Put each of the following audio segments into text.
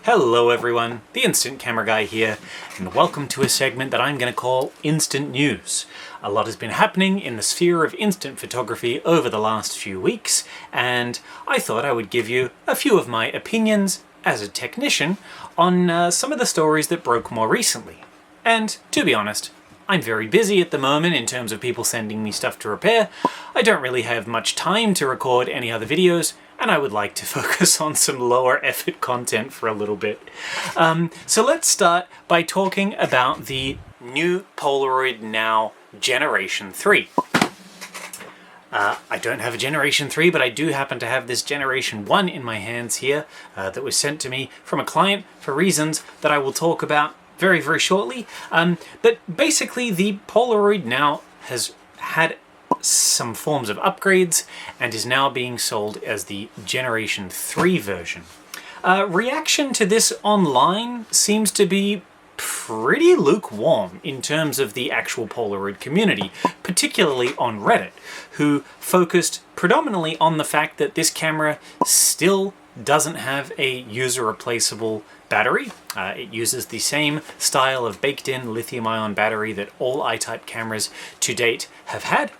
Hello everyone, the Instant Camera Guy here, and welcome to a segment that I'm going to call Instant News. A lot has been happening in the sphere of instant photography over the last few weeks, and I thought I would give you a few of my opinions as a technician on some of the stories that broke more recently. And to be honest, I'm very busy at the moment in terms of people sending me stuff to repair. I don't really have much time to record any other videos, and I would like to focus on some lower effort content for a little bit. So let's start by talking about the new Polaroid Now Generation 3. I don't have a Generation 3, but I do happen to have this Generation 1 in my hands here that was sent to me from a client for reasons that I will talk about very, very shortly. But basically, the Polaroid Now has had some forms of upgrades and is now being sold as the Generation 3 version. Reaction to this online seems to be pretty lukewarm in terms of the actual Polaroid community, particularly on Reddit, who focused predominantly on the fact that this camera still doesn't have a user-replaceable battery. It uses the same style of baked-in lithium-ion battery that all I-type cameras to date have had.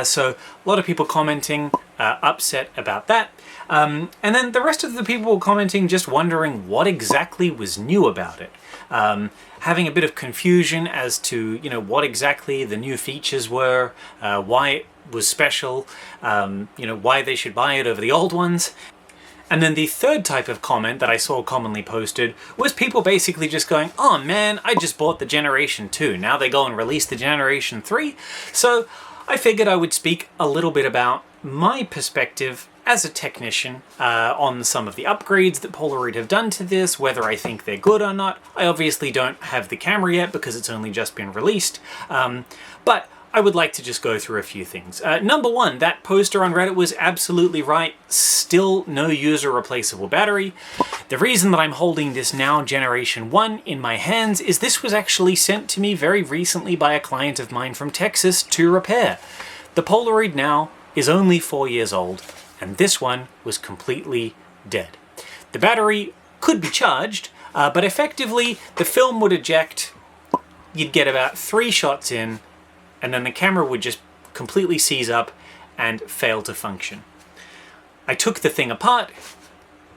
So a lot of people commenting upset about that. And then the rest of the people commenting just wondering what exactly was new about it. Having a bit of confusion as to, what exactly the new features were, why it was special, why they should buy it over the old ones. And then the third type of comment that I saw commonly posted was people basically just going, oh man, I just bought the Generation 2. Now they go and release the Generation 3. So I figured I would speak a little bit about my perspective as a technician on some of the upgrades that Polaroid have done to this, whether I think they're good or not. I obviously don't have the camera yet because it's only just been released, but I would like to just go through a few things. Number one, that poster on Reddit was absolutely right. Still no user replaceable battery. The reason that I'm holding this Now Generation 1 in my hands is this was actually sent to me very recently by a client of mine from Texas to repair. The Polaroid Now is only 4 years old, and this one was completely dead. The battery could be charged, but effectively the film would eject. You'd get about 3 shots in, and then the camera would just completely seize up and fail to function. I took the thing apart,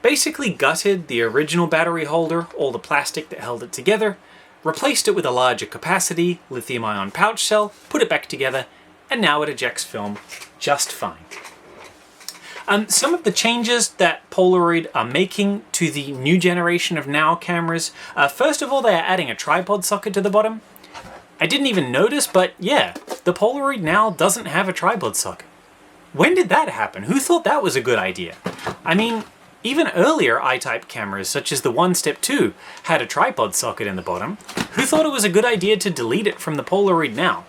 basically gutted the original battery holder, all the plastic that held it together, replaced it with a larger capacity lithium-ion pouch cell, put it back together, and now it ejects film just fine. Some of the changes that Polaroid are making to the new generation of Now cameras, first of all, they are adding a tripod socket to the bottom. I didn't even notice, but yeah, the Polaroid Now doesn't have a tripod socket. When did that happen? Who thought that was a good idea? I mean, even earlier I-type cameras, such as the 1 Step 2, had a tripod socket in the bottom. Who thought it was a good idea to delete it from the Polaroid Now?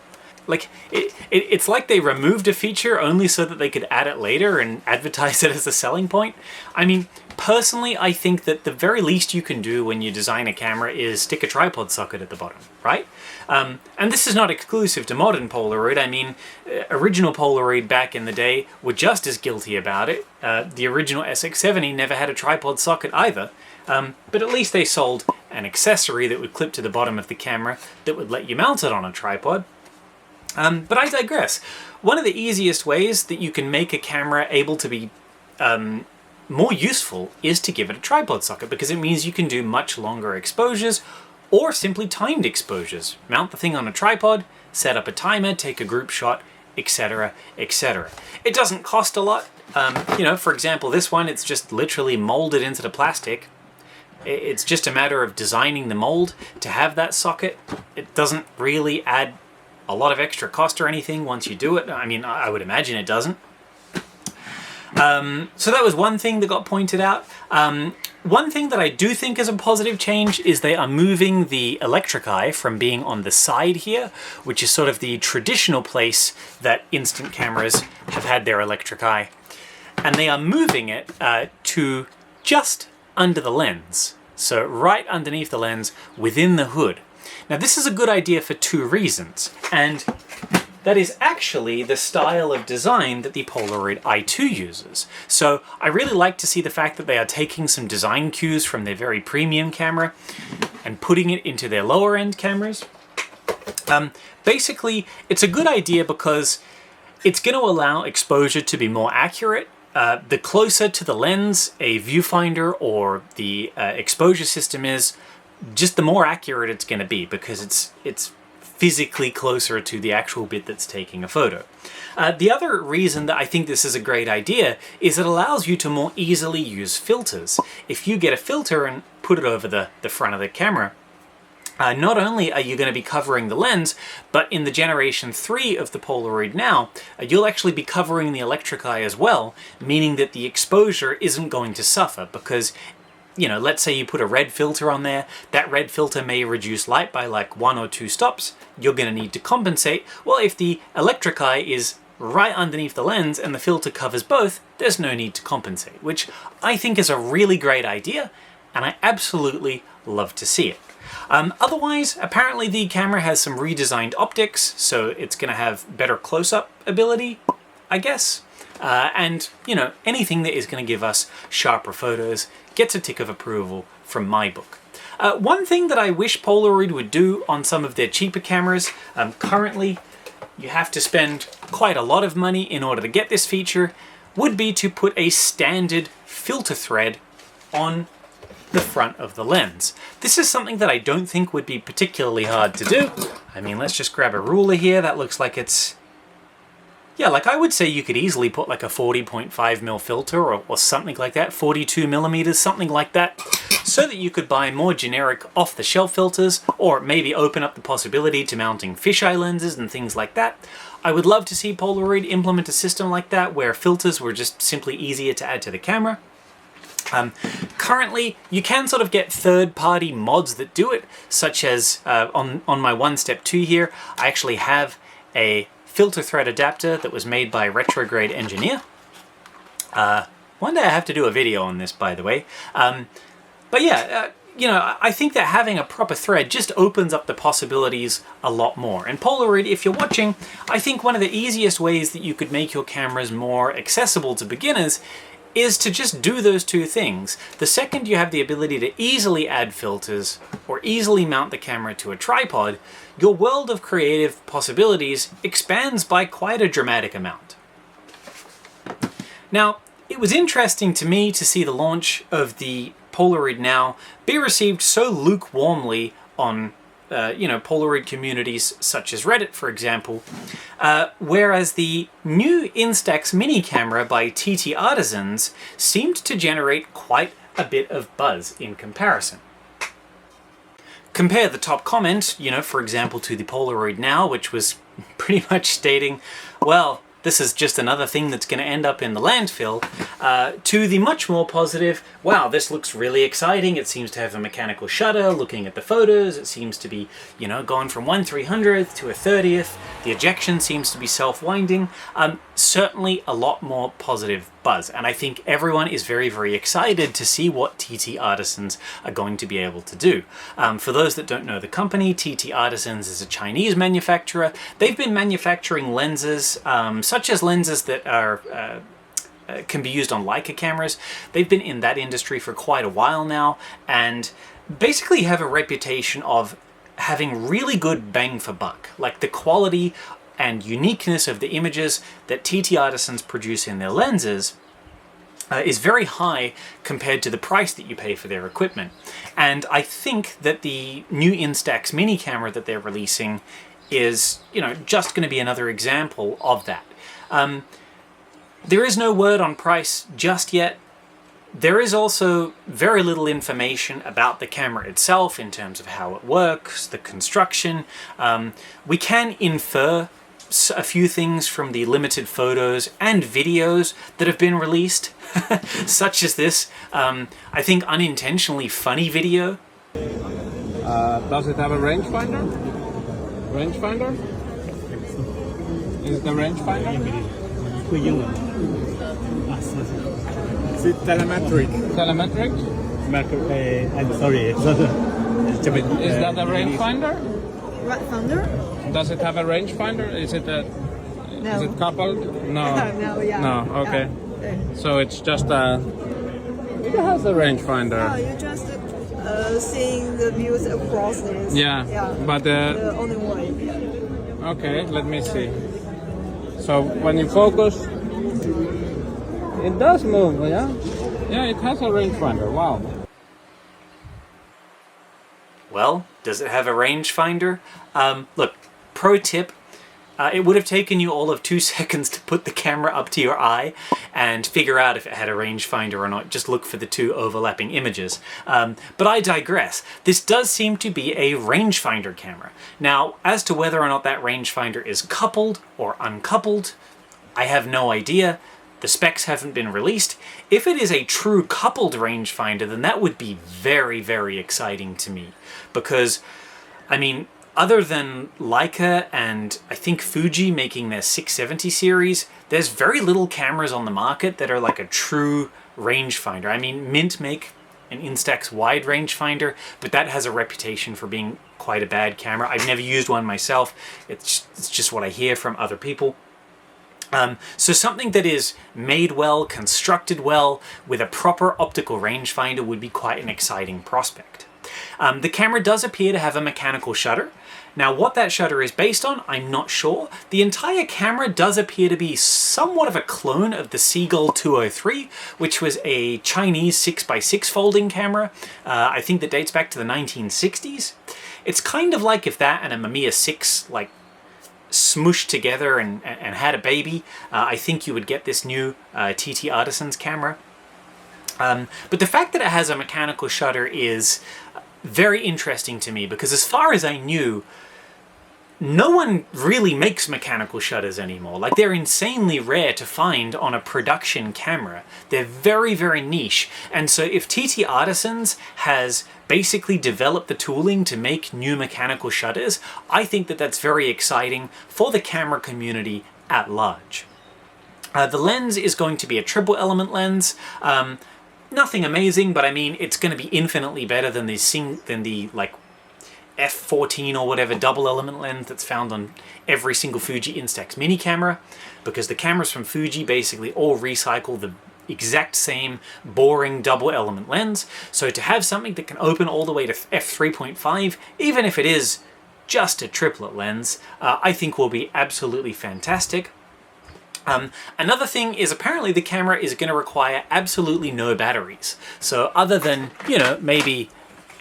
It's like they removed a feature only so that they could add it later and advertise it as a selling point. I mean, personally, I think that the very least you can do when you design a camera is stick a tripod socket at the bottom, right? And this is not exclusive to modern Polaroid. I mean, original Polaroid back in the day were just as guilty about it. The original SX-70 never had a tripod socket either. But at least they sold an accessory that would clip to the bottom of the camera that would let you mount it on a tripod. But I digress. One of the easiest ways that you can make a camera able to be more useful is to give it a tripod socket, because it means you can do much longer exposures or simply timed exposures. Mount the thing on a tripod, set up a timer, take a group shot, etc., etc. It doesn't cost a lot. For example, this one, it's just literally molded into the plastic. It's just a matter of designing the mold to have that socket. It doesn't really add a lot of extra cost or anything once you do it. I mean, I would imagine it doesn't. So that was one thing that got pointed out. One thing that I do think is a positive change is they are moving the electric eye from being on the side here, which is sort of the traditional place that instant cameras have had their electric eye. And they are moving it to just under the lens. So right underneath the lens within the hood. Now this is a good idea for 2 reasons, and that is actually the style of design that the Polaroid i2 uses. So I really like to see the fact that they are taking some design cues from their very premium camera and putting it into their lower end cameras. Basically, it's a good idea because it's going to allow exposure to be more accurate. The closer to the lens a viewfinder or the exposure system is, just the more accurate it's going to be, because it's physically closer to the actual bit that's taking a photo. The other reason that I think this is a great idea is it allows you to more easily use filters. If you get a filter and put it over the front of the camera, not only are you going to be covering the lens, but in the Generation 3 of the Polaroid Now, you'll actually be covering the electric eye as well, meaning that the exposure isn't going to suffer because, you know, let's say you put a red filter on there, that red filter may reduce light by like 1 or 2 stops, you're going to need to compensate. Well, if the electric eye is right underneath the lens and the filter covers both, there's no need to compensate, which I think is a really great idea, and I absolutely love to see it. Otherwise, apparently the camera has some redesigned optics, so it's going to have better close-up ability, I guess. And, you know, anything that is going to give us sharper photos gets a tick of approval from my book. One thing that I wish Polaroid would do on some of their cheaper cameras, currently you have to spend quite a lot of money in order to get this feature, would be to put a standard filter thread on the front of the lens. This is something that I don't think would be particularly hard to do. I mean, let's just grab a ruler here. That looks like it's... yeah, like I would say you could easily put like a 40.5mm filter or something like that, 42mm, something like that, so that you could buy more generic off-the-shelf filters, or maybe open up the possibility to mounting fisheye lenses and things like that. I would love to see Polaroid implement a system like that where filters were just simply easier to add to the camera. Currently, you can sort of get third-party mods that do it, such as on my 1-Step 2 here, I actually have a filter thread adapter that was made by Retrograde Engineer. One day I have to do a video on this, by the way. But yeah, you know, I think that having a proper thread just opens up the possibilities a lot more. And Polaroid, if you're watching, I think one of the easiest ways that you could make your cameras more accessible to beginners is to just do those two things. The second you have the ability to easily add filters or easily mount the camera to a tripod, your world of creative possibilities expands by quite a dramatic amount. Now, it was interesting to me to see the launch of the Polaroid Now be received so lukewarmly on Polaroid communities such as Reddit, for example, whereas the new Instax Mini camera by TTArtisans seemed to generate quite a bit of buzz in comparison. Compare the top comment, for example, to the Polaroid Now, which was pretty much stating, well, this is just another thing that's going to end up in the landfill, to the much more positive, wow, this looks really exciting, it seems to have a mechanical shutter, looking at the photos, it seems to be, going from 1/300th to a 30th, the ejection seems to be self-winding, certainly a lot more positive buzz, and I think everyone is very, very excited to see what TTArtisans are going to be able to do. For those that don't know the company, TTArtisans is a Chinese manufacturer. They've been manufacturing lenses, such as lenses that are can be used on Leica cameras. They've been in that industry for quite a while now, and basically have a reputation of having really good bang for buck. Like the quality and uniqueness of the images that TTArtisans produce in their lenses is very high compared to the price that you pay for their equipment. And I think that the new Instax Mini camera that they're releasing is, just going to be another example of that. There is no word on price just yet. There is also very little information about the camera itself in terms of how it works, the construction. We can infer a few things from the limited photos and videos that have been released, such as this, I think unintentionally funny video. Does it have a rangefinder? Rangefinder? Is the rangefinder? C'est telemetric. Telemetric? I'm sorry. Is that a rangefinder? finder? Does it have a rangefinder? Is it No. is it coupled? No. No, yeah. No. Okay. Yeah. So it's just a. It has a rangefinder. Oh, you just seeing the views across this. Yeah. Yeah. But The only way. okay, let me see. So when you focus, it does move. Yeah. Yeah, it has a rangefinder. Wow. Well, does it have a rangefinder? Look, pro tip. It would have taken you all of 2 seconds to put the camera up to your eye and figure out if it had a rangefinder or not. Just look for the 2 overlapping images. But I digress. This does seem to be a rangefinder camera. Now, as to whether or not that rangefinder is coupled or uncoupled, I have no idea. The specs haven't been released. If it is a true coupled rangefinder, then that would be very, very exciting to me. Because, I mean, other than Leica and I think Fuji making their 670 series, there's very little cameras on the market that are like a true rangefinder. I mean, Mint make an Instax wide rangefinder, but that has a reputation for being quite a bad camera. I've never used one myself. It's just what I hear from other people. So something that is made well, constructed well, with a proper optical rangefinder would be quite an exciting prospect. The camera does appear to have a mechanical shutter. Now, what that shutter is based on, I'm not sure. The entire camera does appear to be somewhat of a clone of the Seagull 203, which was a Chinese 6x6 folding camera. I think that dates back to the 1960s. It's kind of like if that and a Mamiya 6 like smooshed together and had a baby. I think you would get this new TTArtisans camera. But the fact that it has a mechanical shutter is very interesting to me, because as far as I knew, no one really makes mechanical shutters anymore. Like, they're insanely rare to find on a production camera. They're very, very niche. And so if TTArtisans has basically developed the tooling to make new mechanical shutters, I think that that's very exciting for the camera community at large. The lens is going to be a triple element lens. Nothing amazing, but I mean, it's going to be infinitely better than the like f14 or whatever double element lens that's found on every single Fuji Instax Mini camera, because the cameras from Fuji basically all recycle the exact same boring double element lens. So to have something that can open all the way to f3.5, even if it is just a triplet lens, I think will be absolutely fantastic. Another thing is, apparently the camera is going to require absolutely no batteries. So other than, maybe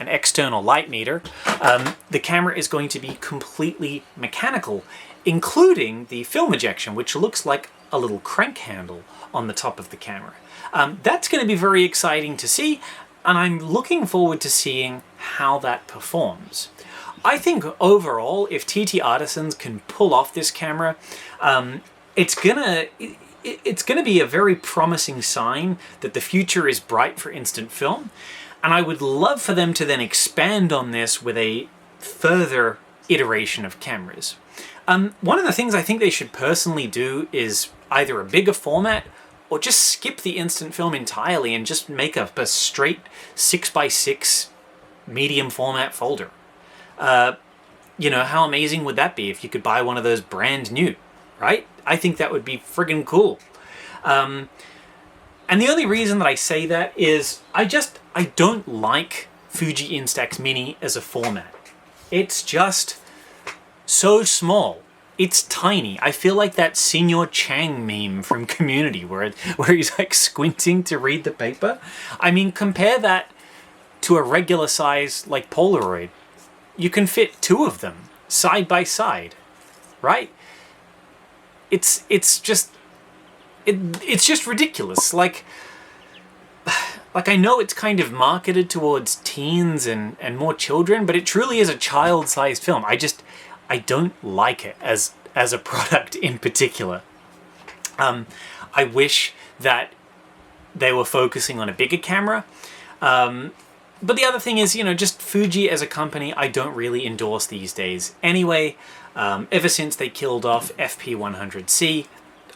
an external light meter, the camera is going to be completely mechanical, including the film ejection, which looks like a little crank handle on the top of the camera. That's going to be very exciting to see, and I'm looking forward to seeing how that performs. I think overall, if TTArtisans can pull off this camera, it's gonna be a very promising sign that the future is bright for instant film, and I would love for them to then expand on this with a further iteration of cameras. One of the things I think they should personally do is either a bigger format or just skip the instant film entirely and just make up a straight 6x6 medium format folder. How amazing would that be if you could buy one of those brand new, right? I think that would be friggin' cool. And the only reason that I say that is I don't like Fuji Instax Mini as a format. It's just so small. It's tiny. I feel like that Senior Chang meme from Community where he's like squinting to read the paper. I mean, compare that to a regular size like Polaroid. You can fit 2 of them side by side, right? It's just ridiculous. Like I know it's kind of marketed towards teens and more children, but it truly is a child-sized film. I don't like it as a product in particular. I wish that they were focusing on a bigger camera. But the other thing is, just Fuji as a company, I don't really endorse these days. Anyway, ever since they killed off FP100C,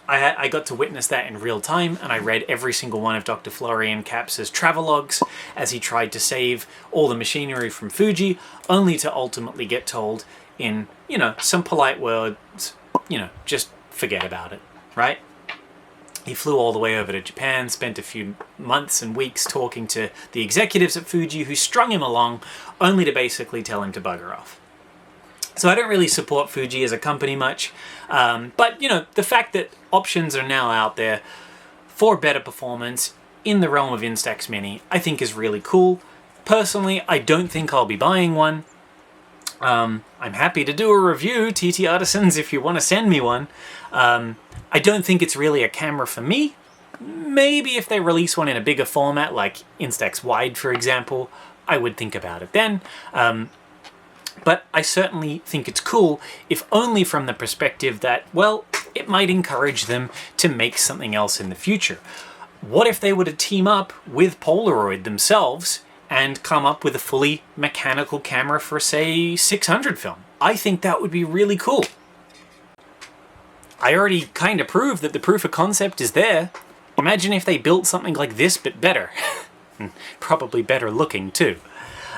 I got to witness that in real time, and I read every single one of Dr. Florian Kaps's travelogues as he tried to save all the machinery from Fuji, only to ultimately get told in, you know, some polite words, you know, just forget about it, right? He flew all the way over to Japan, spent a few months and weeks talking to the executives at Fuji who strung him along, only to basically tell him to bugger off. So I don't really support Fuji as a company much, but you know, the fact that options are now out there for better performance in the realm of Instax Mini, I think is really cool. Personally, I don't think I'll be buying one. I'm happy to do a review, TTArtisans, if you want to send me one. I don't think it's really a camera for me. Maybe if they release one in a bigger format, like Instax Wide, for example, I would think about it then. But I certainly think it's cool, if only from the perspective that, well, it might encourage them to make something else in the future. What if they were to team up with Polaroid themselves and come up with a fully mechanical camera for, say, 600 film? I think that would be really cool. I already kind of proved that the proof of concept is there. Imagine if they built something like this, but better. Probably better looking, too.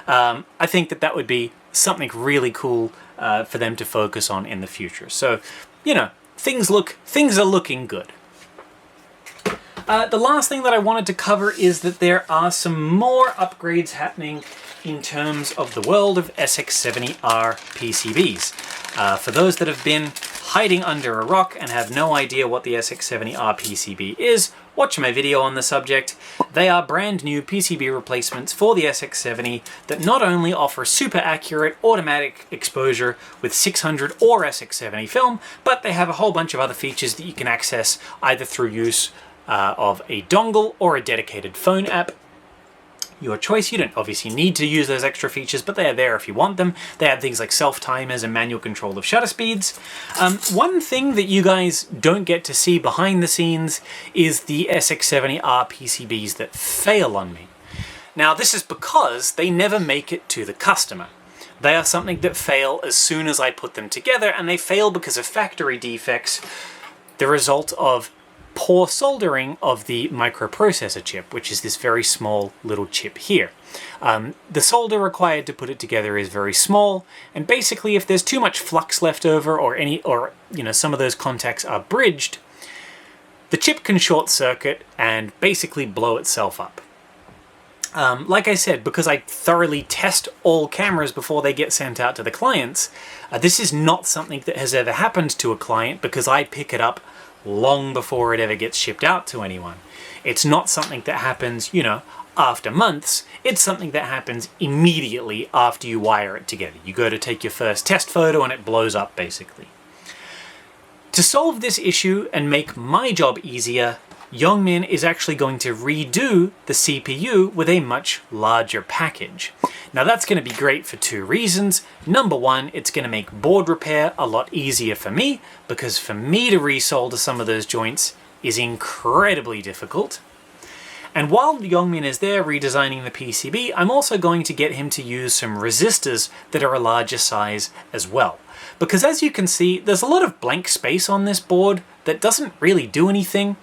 I think that that would be something really cool for them to focus on in the future. So, you know, things are looking good. The last thing that I wanted to cover is that there are some more upgrades happening in terms of the world of SX-70R PCBs. For those that have been hiding under a rock and have no idea what the SX-70R PCB is, watch my video on the subject. They are brand new PCB replacements for the SX-70 that not only offer super accurate automatic exposure with 600 or SX-70 film, but they have a whole bunch of other features that you can access either through use of a dongle or a dedicated phone app. Your choice. You don't obviously need to use those extra features, but they are there if you want them. They have things like self-timers and manual control of shutter speeds. One thing that you guys don't get to see behind the scenes is the SX-70R PCBs that fail on me. Now, this is because they never make it to the customer. They are something that fail as soon as I put them together, and they fail because of factory defects, the result of poor soldering of the microprocessor chip, which is this very small little chip here. The solder required to put it together is very small, and basically if there's too much flux left over or you know, some of those contacts are bridged, the chip can short circuit and basically blow itself up. Like I said, because I thoroughly test all cameras before they get sent out to the clients, this is not something that has ever happened to a client because I pick it up long before it ever gets shipped out to anyone. It's not something that happens, you know, after months. It's something that happens immediately after you wire it together. You go to take your first test photo and it blows up, basically. To solve this issue and make my job easier, Youngmin is actually going to redo the CPU with a much larger package. Now that's going to be great for two reasons. Number one, it's going to make board repair a lot easier for me, because for me to resolder some of those joints is incredibly difficult. And while Youngmin is there redesigning the PCB, I'm also going to get him to use some resistors that are a larger size as well. Because as you can see, there's a lot of blank space on this board that doesn't really do anything.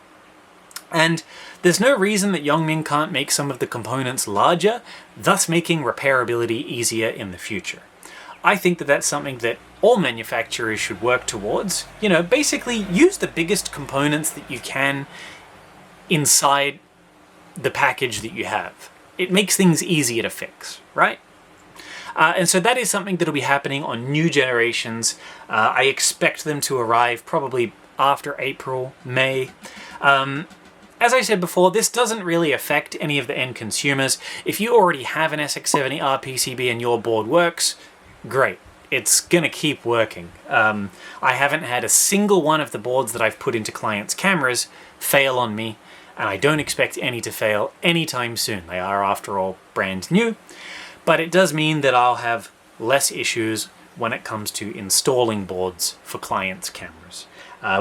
And there's no reason that Youngmin can't make some of the components larger, thus making repairability easier in the future. I think that that's something that all manufacturers should work towards. You know, basically use the biggest components that you can inside the package that you have. It makes things easier to fix, right? And so that is something that'll be happening on new generations. I expect them to arrive probably after April, May. As I said before, this doesn't really affect any of the end consumers. If you already have an SX-70R PCB and your board works, great. It's gonna keep working. I haven't had a single one of the boards that I've put into clients' cameras fail on me, and I don't expect any to fail anytime soon. They are, after all, brand new. But it does mean that I'll have less issues when it comes to installing boards for clients' cameras,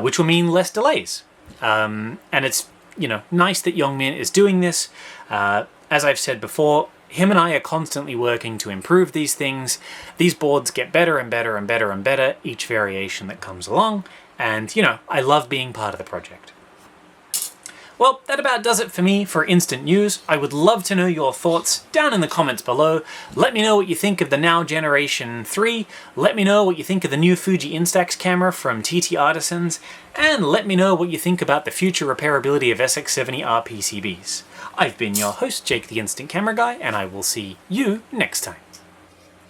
which will mean less delays. And it's, you know, nice that Youngmin is doing this. As I've said before, him and I are constantly working to improve these things. These boards get better and better and better and better each variation that comes along, and you know, I love being part of the project. Well, that about does it for me for instant news. I would love to know your thoughts down in the comments below. Let me know what you think of the Now Generation 3. Let me know what you think of the new Fuji Instax camera from TTArtisans. And let me know what you think about the future repairability of SX-70R PCBs. I've been your host, Jake the Instant Camera Guy, and I will see you next time.